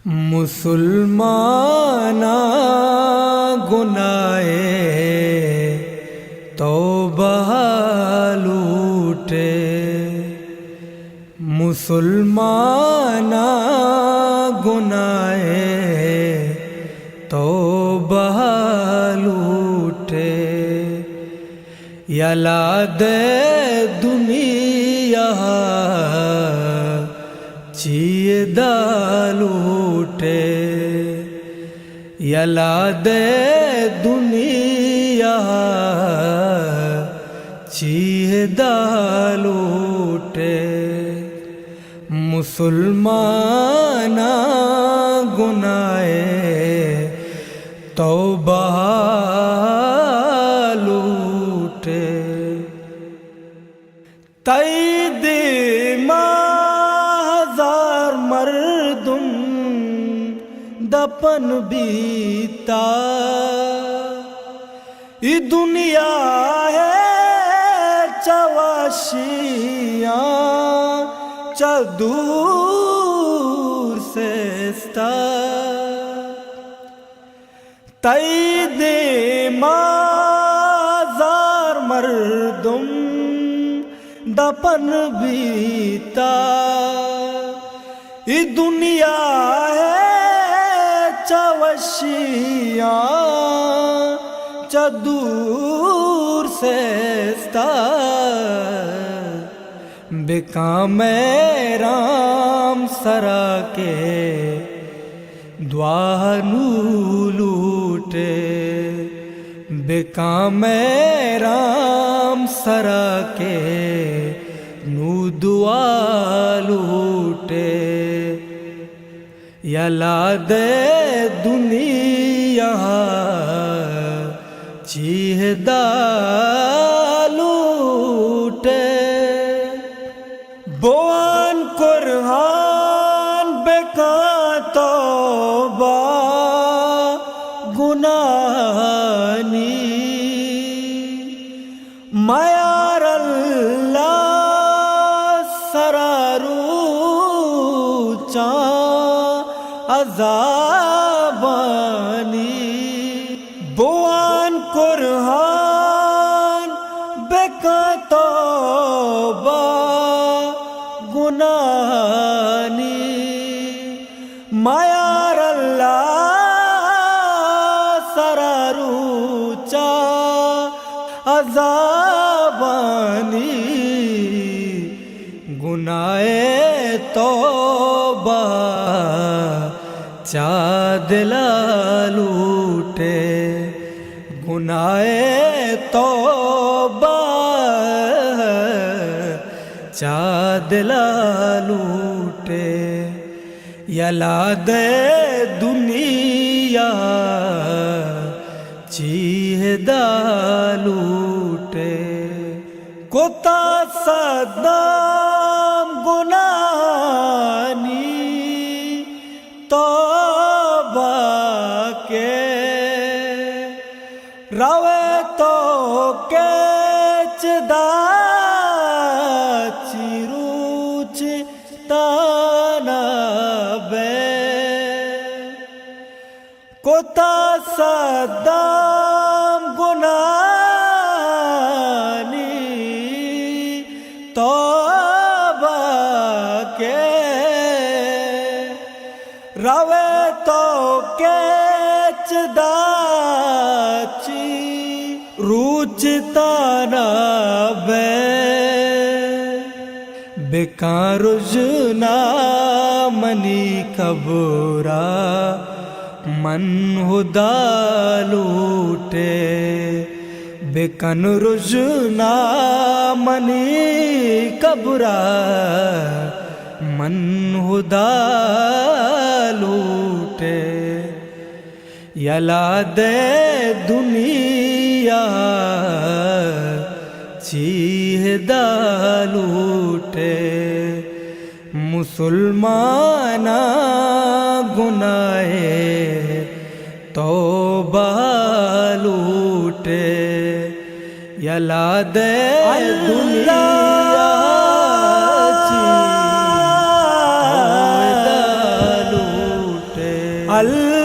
مسلمانا گناہ توبہ لوٹے، مسلمانا گناہ توبہ لوٹے، یلاد دنیا چیدہ لوٹے، یلاد دنیا چیدہ لوٹے، مسلمانا گناہ توبہ لوٹے، تائید ہزار مردم دپن بیتا، یہ دنیا ہے چواشیاں دور سے ستا، تائید ہزار مردم دپن بیتا، یہ دنیا ہے چواشیاں دور سے ستا، بکام رام سرا کے دعا نو لوٹے، بکام رام سرا کے نو دعا لوٹے، یلاد دنیا چیدہ لوٹے، بوان قرآن بکا توبہ گناہنی، میار اللہ سرارو چاں عذابانی، بوان قرآن بکا توبہ گناہنی، میار اللہ سراروچا عذابانی، گناہ توبہ چادلا لوٹے، گناہ توبہ چادلا لوٹے، یلاد دنیا چیدہ لوٹے، کوتا صدام گناہنی توبہ کے، روے تو کیچ دا چیروچ تانا بے، کوتا صدام گناہنی توبہ کے، روے تو کیچ دا روچ تانا بے، بکاں رجنا منی کبرا من ہدا لوٹے، بکن رجنا منی کبرا من ہدا لوٹے، یلاد دنیا چیدہ لوٹے، مسلمانا گناہ توبہ لوٹے، یلاد دنیا چیدہ لوٹے۔ اللہ